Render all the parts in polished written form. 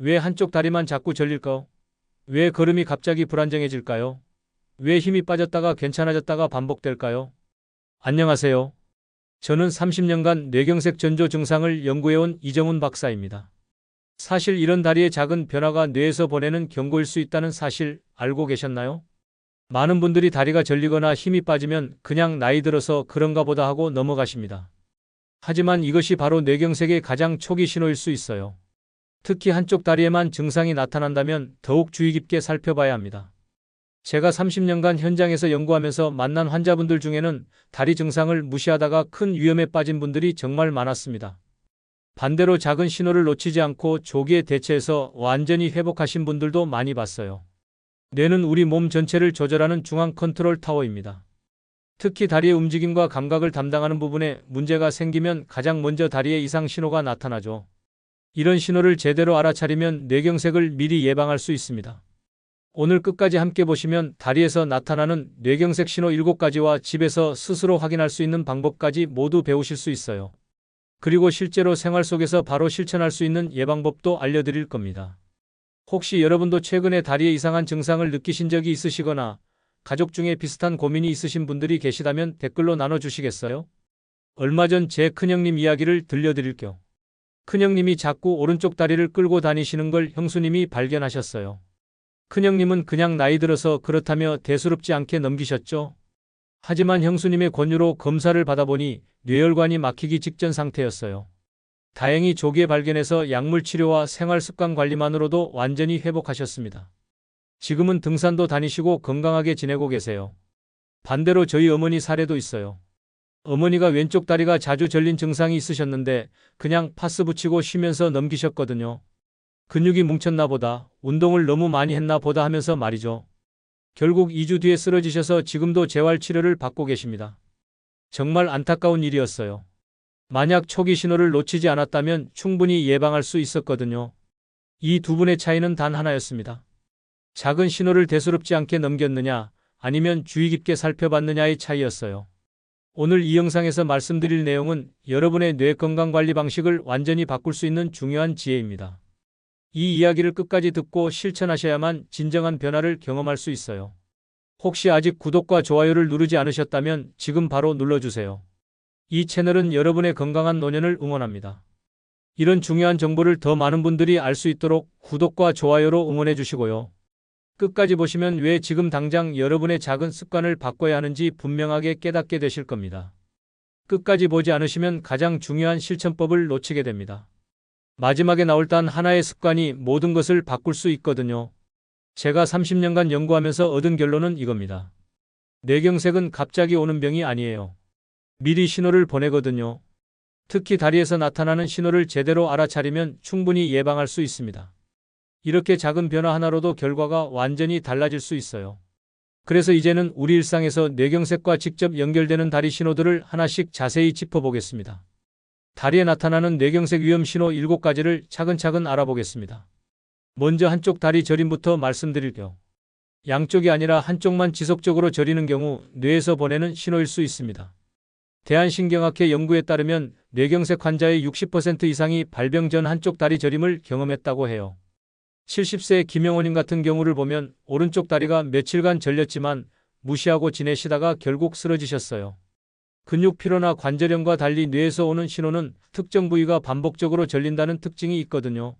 왜 한쪽 다리만 자꾸 저릴까요? 왜 걸음이 갑자기 불안정해질까요? 왜 힘이 빠졌다가 괜찮아졌다가 반복될까요? 안녕하세요. 저는 30년간 뇌경색 전조 증상을 연구해온 이정훈 박사입니다. 사실 이런 다리의 작은 변화가 뇌에서 보내는 경고일 수 있다는 사실 알고 계셨나요? 많은 분들이 다리가 저리거나 힘이 빠지면 그냥 나이 들어서 그런가 보다 하고 넘어가십니다. 하지만 이것이 바로 뇌경색의 가장 초기 신호일 수 있어요. 특히 한쪽 다리에만 증상이 나타난다면 더욱 주의 깊게 살펴봐야 합니다. 제가 30년간 현장에서 연구하면서 만난 환자분들 중에는 다리 증상을 무시하다가 큰 위험에 빠진 분들이 정말 많았습니다. 반대로 작은 신호를 놓치지 않고 조기에 대처해서 완전히 회복하신 분들도 많이 봤어요. 뇌는 우리 몸 전체를 조절하는 중앙 컨트롤 타워입니다. 특히 다리의 움직임과 감각을 담당하는 부분에 문제가 생기면 가장 먼저 다리에 이상 신호가 나타나죠. 이런 신호를 제대로 알아차리면 뇌경색을 미리 예방할 수 있습니다. 오늘 끝까지 함께 보시면 다리에서 나타나는 뇌경색 신호 7가지와 집에서 스스로 확인할 수 있는 방법까지 모두 배우실 수 있어요. 그리고 실제로 생활 속에서 바로 실천할 수 있는 예방법도 알려드릴 겁니다. 혹시 여러분도 최근에 다리에 이상한 증상을 느끼신 적이 있으시거나 가족 중에 비슷한 고민이 있으신 분들이 계시다면 댓글로 나눠주시겠어요? 얼마 전 제 큰형님 이야기를 들려드릴게요. 큰형님이 자꾸 오른쪽 다리를 끌고 다니시는 걸 형수님이 발견하셨어요. 큰형님은 그냥 나이 들어서 그렇다며 대수롭지 않게 넘기셨죠. 하지만 형수님의 권유로 검사를 받아보니 뇌혈관이 막히기 직전 상태였어요. 다행히 조기에 발견해서 약물 치료와 생활 습관 관리만으로도 완전히 회복하셨습니다. 지금은 등산도 다니시고 건강하게 지내고 계세요. 반대로 저희 어머니 사례도 있어요. 어머니가 왼쪽 다리가 자주 저린 증상이 있으셨는데 그냥 파스 붙이고 쉬면서 넘기셨거든요. 근육이 뭉쳤나 보다, 운동을 너무 많이 했나 보다 하면서 말이죠. 결국 2주 뒤에 쓰러지셔서 지금도 재활 치료를 받고 계십니다. 정말 안타까운 일이었어요. 만약 초기 신호를 놓치지 않았다면 충분히 예방할 수 있었거든요. 이 두 분의 차이는 단 하나였습니다. 작은 신호를 대수롭지 않게 넘겼느냐, 아니면 주의 깊게 살펴봤느냐의 차이였어요. 오늘 이 영상에서 말씀드릴 내용은 여러분의 뇌 건강 관리 방식을 완전히 바꿀 수 있는 중요한 지혜입니다. 이 이야기를 끝까지 듣고 실천하셔야만 진정한 변화를 경험할 수 있어요. 혹시 아직 구독과 좋아요를 누르지 않으셨다면 지금 바로 눌러주세요. 이 채널은 여러분의 건강한 노년을 응원합니다. 이런 중요한 정보를 더 많은 분들이 알 수 있도록 구독과 좋아요로 응원해 주시고요. 끝까지 보시면 왜 지금 당장 여러분의 작은 습관을 바꿔야 하는지 분명하게 깨닫게 되실 겁니다. 끝까지 보지 않으시면 가장 중요한 실천법을 놓치게 됩니다. 마지막에 나올 단 하나의 습관이 모든 것을 바꿀 수 있거든요. 제가 30년간 연구하면서 얻은 결론은 이겁니다. 뇌경색은 갑자기 오는 병이 아니에요. 미리 신호를 보내거든요. 특히 다리에서 나타나는 신호를 제대로 알아차리면 충분히 예방할 수 있습니다. 이렇게 작은 변화 하나로도 결과가 완전히 달라질 수 있어요. 그래서 이제는 우리 일상에서 뇌경색과 직접 연결되는 다리 신호들을 하나씩 자세히 짚어보겠습니다. 다리에 나타나는 뇌경색 위험 신호 7가지를 차근차근 알아보겠습니다. 먼저 한쪽 다리 저림부터 말씀드릴게요. 양쪽이 아니라 한쪽만 지속적으로 저리는 경우 뇌에서 보내는 신호일 수 있습니다. 대한신경학회 연구에 따르면 뇌경색 환자의 60% 이상이 발병 전 한쪽 다리 저림을 경험했다고 해요. 70세 김영호님 같은 경우를 보면 오른쪽 다리가 며칠간 저렸지만 무시하고 지내시다가 결국 쓰러지셨어요. 근육 피로나 관절염과 달리 뇌에서 오는 신호는 특정 부위가 반복적으로 저린다는 특징이 있거든요.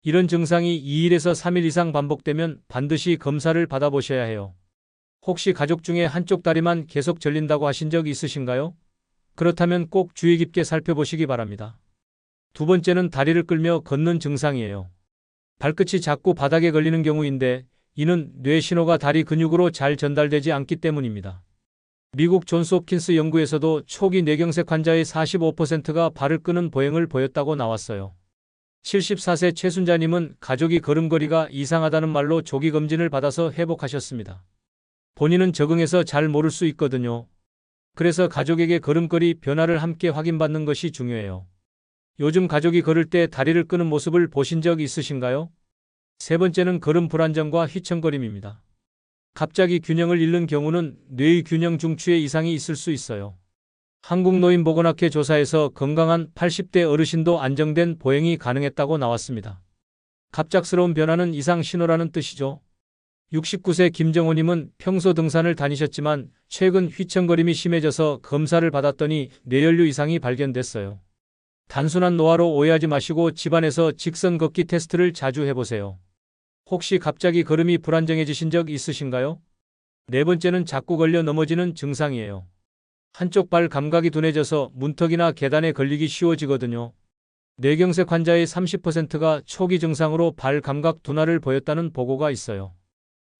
이런 증상이 2일에서 3일 이상 반복되면 반드시 검사를 받아보셔야 해요. 혹시 가족 중에 한쪽 다리만 계속 저린다고 하신 적 있으신가요? 그렇다면 꼭 주의 깊게 살펴보시기 바랍니다. 두 번째는 다리를 끌며 걷는 증상이에요. 발끝이 자꾸 바닥에 걸리는 경우인데 이는 뇌 신호가 다리 근육으로 잘 전달되지 않기 때문입니다. 미국 존스 홉킨스 연구에서도 초기 뇌경색 환자의 45%가 발을 끄는 보행을 보였다고 나왔어요. 74세 최순자님은 가족이 걸음걸이가 이상하다는 말로 조기 검진을 받아서 회복하셨습니다. 본인은 적응해서 잘 모를 수 있거든요. 그래서 가족에게 걸음걸이 변화를 함께 확인받는 것이 중요해요. 요즘 가족이 걸을 때 다리를 끄는 모습을 보신 적 있으신가요? 세 번째는 걸음 불안정과 휘청거림입니다. 갑자기 균형을 잃는 경우는 뇌의 균형 중추에 이상이 있을 수 있어요. 한국노인보건학회 조사에서 건강한 80대 어르신도 안정된 보행이 가능했다고 나왔습니다. 갑작스러운 변화는 이상 신호라는 뜻이죠. 69세 김정호님은 평소 등산을 다니셨지만 최근 휘청거림이 심해져서 검사를 받았더니 뇌연류 이상이 발견됐어요. 단순한 노화로 오해하지 마시고 집안에서 직선 걷기 테스트를 자주 해보세요. 혹시 갑자기 걸음이 불안정해지신 적 있으신가요? 네 번째는 자꾸 걸려 넘어지는 증상이에요. 한쪽 발 감각이 둔해져서 문턱이나 계단에 걸리기 쉬워지거든요. 뇌경색 환자의 30%가 초기 증상으로 발 감각 둔화를 보였다는 보고가 있어요.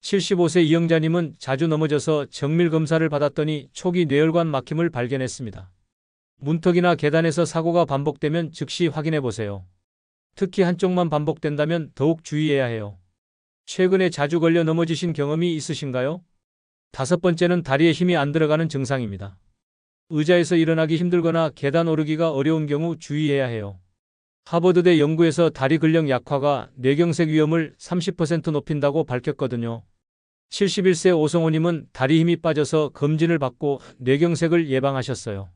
75세 이영자님은 자주 넘어져서 정밀 검사를 받았더니 초기 뇌혈관 막힘을 발견했습니다. 문턱이나 계단에서 사고가 반복되면 즉시 확인해 보세요. 특히 한쪽만 반복된다면 더욱 주의해야 해요. 최근에 자주 걸려 넘어지신 경험이 있으신가요? 다섯 번째는 다리에 힘이 안 들어가는 증상입니다. 의자에서 일어나기 힘들거나 계단 오르기가 어려운 경우 주의해야 해요. 하버드대 연구에서 다리 근력 약화가 뇌경색 위험을 30% 높인다고 밝혔거든요. 71세 오성호님은 다리 힘이 빠져서 검진을 받고 뇌경색을 예방하셨어요.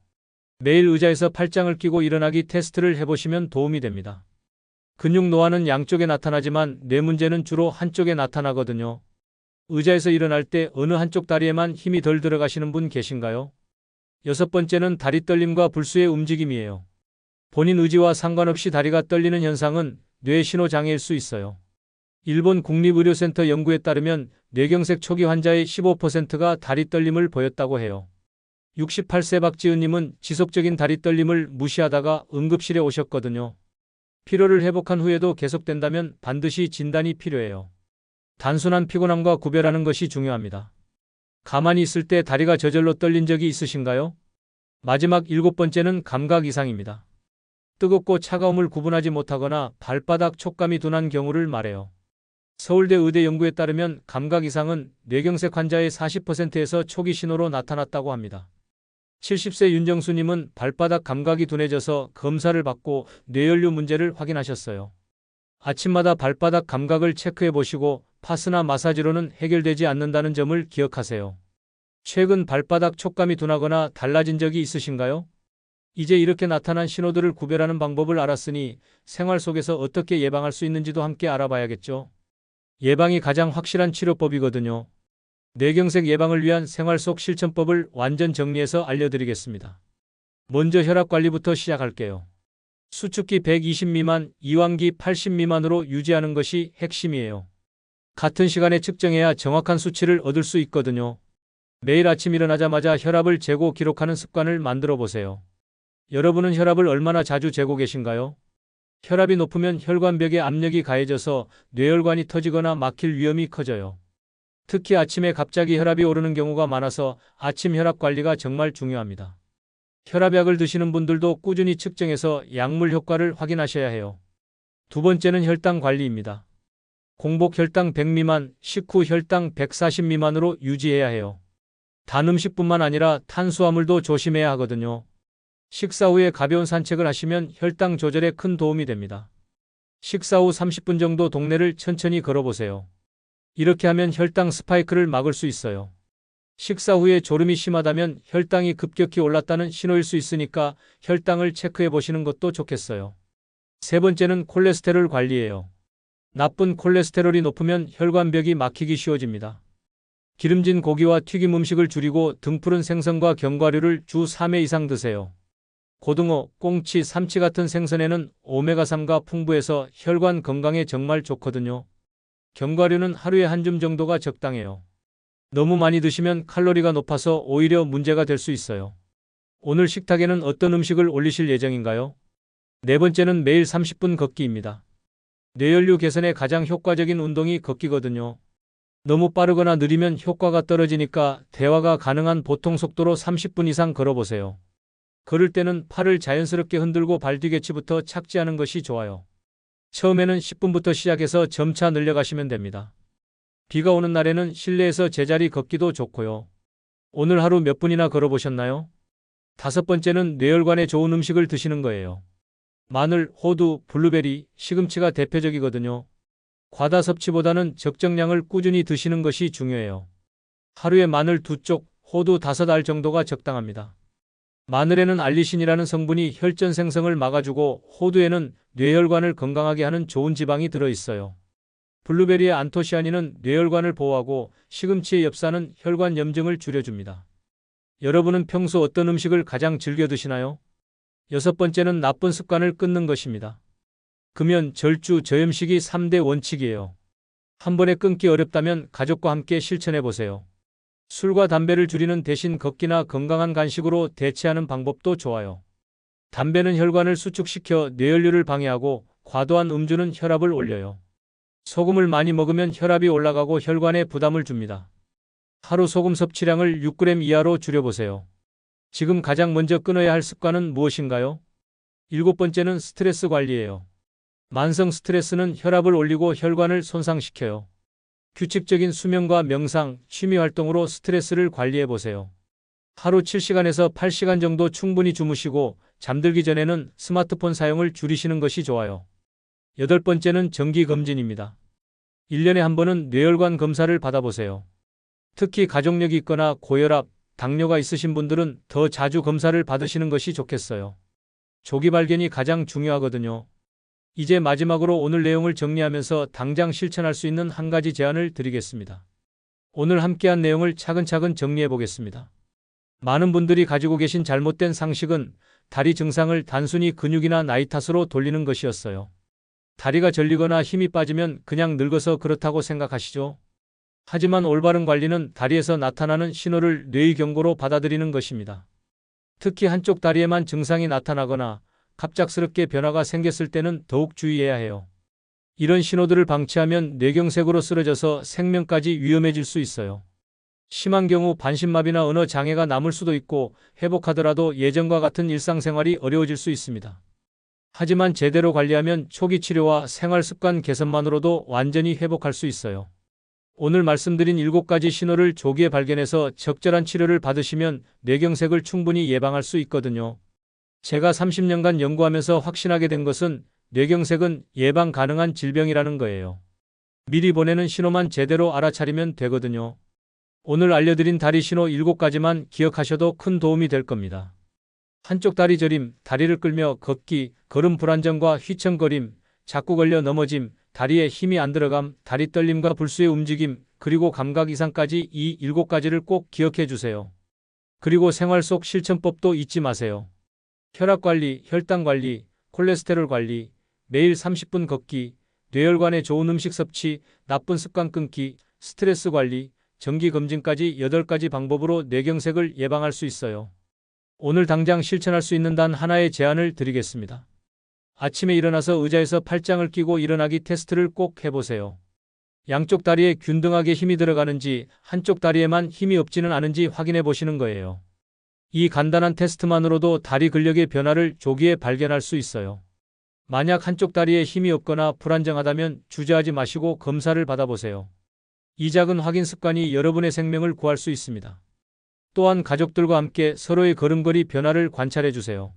매일 의자에서 팔짱을 끼고 일어나기 테스트를 해보시면 도움이 됩니다. 근육 노화는 양쪽에 나타나지만 뇌 문제는 주로 한쪽에 나타나거든요. 의자에서 일어날 때 어느 한쪽 다리에만 힘이 덜 들어가시는 분 계신가요? 여섯 번째는 다리 떨림과 불수의 움직임이에요. 본인 의지와 상관없이 다리가 떨리는 현상은 뇌 신호 장애일 수 있어요. 일본 국립의료센터 연구에 따르면 뇌경색 초기 환자의 15%가 다리 떨림을 보였다고 해요. 68세 박지은님은 지속적인 다리 떨림을 무시하다가 응급실에 오셨거든요. 피로를 회복한 후에도 계속된다면 반드시 진단이 필요해요. 단순한 피곤함과 구별하는 것이 중요합니다. 가만히 있을 때 다리가 저절로 떨린 적이 있으신가요? 마지막 일곱 번째는 감각 이상입니다. 뜨겁고 차가움을 구분하지 못하거나 발바닥 촉감이 둔한 경우를 말해요. 서울대 의대 연구에 따르면 감각 이상은 뇌경색 환자의 40%에서 초기 신호로 나타났다고 합니다. 70세 윤정수님은 발바닥 감각이 둔해져서 검사를 받고 뇌연류 문제를 확인하셨어요. 아침마다 발바닥 감각을 체크해 보시고 파스나 마사지로는 해결되지 않는다는 점을 기억하세요. 최근 발바닥 촉감이 둔하거나 달라진 적이 있으신가요? 이제 이렇게 나타난 신호들을 구별하는 방법을 알았으니 생활 속에서 어떻게 예방할 수 있는지도 함께 알아봐야겠죠. 예방이 가장 확실한 치료법이거든요. 뇌경색 예방을 위한 생활 속 실천법을 완전 정리해서 알려드리겠습니다. 먼저 혈압 관리부터 시작할게요. 수축기 120 미만, 이완기 80 미만으로 유지하는 것이 핵심이에요. 같은 시간에 측정해야 정확한 수치를 얻을 수 있거든요. 매일 아침 일어나자마자 혈압을 재고 기록하는 습관을 만들어 보세요. 여러분은 혈압을 얼마나 자주 재고 계신가요? 혈압이 높으면 혈관벽에 압력이 가해져서 뇌혈관이 터지거나 막힐 위험이 커져요. 특히 아침에 갑자기 혈압이 오르는 경우가 많아서 아침 혈압 관리가 정말 중요합니다. 혈압약을 드시는 분들도 꾸준히 측정해서 약물 효과를 확인하셔야 해요. 두 번째는 혈당 관리입니다. 공복 혈당 100 미만, 식후 혈당 140 미만으로 유지해야 해요. 단 음식뿐만 아니라 탄수화물도 조심해야 하거든요. 식사 후에 가벼운 산책을 하시면 혈당 조절에 큰 도움이 됩니다. 식사 후 30분 정도 동네를 천천히 걸어보세요. 이렇게 하면 혈당 스파이크를 막을 수 있어요. 식사 후에 졸음이 심하다면 혈당이 급격히 올랐다는 신호일 수 있으니까 혈당을 체크해 보시는 것도 좋겠어요. 세 번째는 콜레스테롤 관리예요. 나쁜 콜레스테롤이 높으면 혈관벽이 막히기 쉬워집니다. 기름진 고기와 튀김 음식을 줄이고 등푸른 생선과 견과류를 주 3회 이상 드세요. 고등어, 꽁치, 삼치 같은 생선에는 오메가3가 풍부해서 혈관 건강에 정말 좋거든요. 견과류는 하루에 한 줌 정도가 적당해요. 너무 많이 드시면 칼로리가 높아서 오히려 문제가 될 수 있어요. 오늘 식탁에는 어떤 음식을 올리실 예정인가요? 네 번째는 매일 30분 걷기입니다. 뇌연류 개선에 가장 효과적인 운동이 걷기거든요. 너무 빠르거나 느리면 효과가 떨어지니까 대화가 가능한 보통 속도로 30분 이상 걸어보세요. 걸을 때는 팔을 자연스럽게 흔들고 발 뒤개치부터 착지하는 것이 좋아요. 처음에는 10분부터 시작해서 점차 늘려가시면 됩니다. 비가 오는 날에는 실내에서 제자리 걷기도 좋고요. 오늘 하루 몇 분이나 걸어보셨나요? 다섯 번째는 뇌혈관에 좋은 음식을 드시는 거예요. 마늘, 호두, 블루베리, 시금치가 대표적이거든요. 과다 섭취보다는 적정량을 꾸준히 드시는 것이 중요해요. 하루에 마늘 2쪽, 호두 5알 정도가 적당합니다. 마늘에는 알리신이라는 성분이 혈전 생성을 막아주고 호두에는 뇌혈관을 건강하게 하는 좋은 지방이 들어있어요. 블루베리의 안토시아닌은 뇌혈관을 보호하고 시금치의 엽산은 혈관 염증을 줄여줍니다. 여러분은 평소 어떤 음식을 가장 즐겨 드시나요? 여섯 번째는 나쁜 습관을 끊는 것입니다. 금연, 절주, 저염식이 3대 원칙이에요. 한 번에 끊기 어렵다면 가족과 함께 실천해 보세요. 술과 담배를 줄이는 대신 걷기나 건강한 간식으로 대체하는 방법도 좋아요. 담배는 혈관을 수축시켜 뇌혈류를 방해하고 과도한 음주는 혈압을 올려요. 소금을 많이 먹으면 혈압이 올라가고 혈관에 부담을 줍니다. 하루 소금 섭취량을 6g 이하로 줄여보세요. 지금 가장 먼저 끊어야 할 습관은 무엇인가요? 일곱 번째는 스트레스 관리예요. 만성 스트레스는 혈압을 올리고 혈관을 손상시켜요. 규칙적인 수면과 명상, 취미 활동으로 스트레스를 관리해 보세요. 하루 7시간에서 8시간 정도 충분히 주무시고 잠들기 전에는 스마트폰 사용을 줄이시는 것이 좋아요. 여덟 번째는 정기검진입니다. 1년에 한 번은 뇌혈관 검사를 받아보세요. 특히 가족력이 있거나 고혈압, 당뇨가 있으신 분들은 더 자주 검사를 받으시는 것이 좋겠어요. 조기 발견이 가장 중요하거든요. 이제 마지막으로 오늘 내용을 정리하면서 당장 실천할 수 있는 한 가지 제안을 드리겠습니다. 오늘 함께한 내용을 차근차근 정리해 보겠습니다. 많은 분들이 가지고 계신 잘못된 상식은 다리 증상을 단순히 근육이나 나이 탓으로 돌리는 것이었어요. 다리가 저리거나 힘이 빠지면 그냥 늙어서 그렇다고 생각하시죠? 하지만 올바른 관리는 다리에서 나타나는 신호를 뇌의 경고로 받아들이는 것입니다. 특히 한쪽 다리에만 증상이 나타나거나 갑작스럽게 변화가 생겼을 때는 더욱 주의해야 해요. 이런 신호들을 방치하면 뇌경색으로 쓰러져서 생명까지 위험해질 수 있어요. 심한 경우 반신마비나 언어 장애가 남을 수도 있고 회복하더라도 예전과 같은 일상생활이 어려워질 수 있습니다. 하지만 제대로 관리하면 초기 치료와 생활습관 개선만으로도 완전히 회복할 수 있어요. 오늘 말씀드린 7가지 신호를 조기에 발견해서 적절한 치료를 받으시면 뇌경색을 충분히 예방할 수 있거든요. 제가 30년간 연구하면서 확신하게 된 것은 뇌경색은 예방 가능한 질병이라는 거예요. 미리 보내는 신호만 제대로 알아차리면 되거든요. 오늘 알려드린 다리 신호 7가지만 기억하셔도 큰 도움이 될 겁니다. 한쪽 다리 저림, 다리를 끌며 걷기, 걸음 불안정과 휘청거림, 자꾸 걸려 넘어짐, 다리에 힘이 안 들어감, 다리 떨림과 불수의 움직임, 그리고 감각 이상까지 이 7가지를 꼭 기억해 주세요. 그리고 생활 속 실천법도 잊지 마세요. 혈압 관리, 혈당 관리, 콜레스테롤 관리, 매일 30분 걷기, 뇌혈관에 좋은 음식 섭취, 나쁜 습관 끊기, 스트레스 관리, 정기 검진까지 8가지 방법으로 뇌경색을 예방할 수 있어요. 오늘 당장 실천할 수 있는 단 하나의 제안을 드리겠습니다. 아침에 일어나서 의자에서 팔짱을 끼고 일어나기 테스트를 꼭 해보세요. 양쪽 다리에 균등하게 힘이 들어가는지 한쪽 다리에만 힘이 없지는 않은지 확인해 보시는 거예요. 이 간단한 테스트만으로도 다리 근력의 변화를 조기에 발견할 수 있어요. 만약 한쪽 다리에 힘이 없거나 불안정하다면 주저하지 마시고 검사를 받아보세요. 이 작은 확인 습관이 여러분의 생명을 구할 수 있습니다. 또한 가족들과 함께 서로의 걸음걸이 변화를 관찰해 주세요.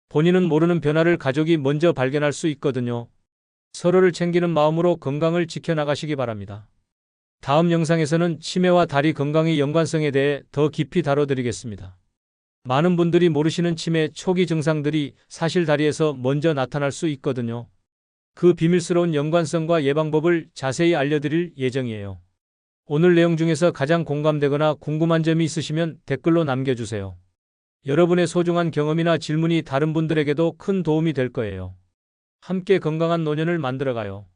본인은 모르는 변화를 가족이 먼저 발견할 수 있거든요. 서로를 챙기는 마음으로 건강을 지켜나가시기 바랍니다. 다음 영상에서는 치매와 다리 건강의 연관성에 대해 더 깊이 다뤄드리겠습니다. 많은 분들이 모르시는 치매 초기 증상들이 사실 다리에서 먼저 나타날 수 있거든요. 그 비밀스러운 연관성과 예방법을 자세히 알려드릴 예정이에요. 오늘 내용 중에서 가장 공감되거나 궁금한 점이 있으시면 댓글로 남겨주세요. 여러분의 소중한 경험이나 질문이 다른 분들에게도 큰 도움이 될 거예요. 함께 건강한 노년을 만들어가요.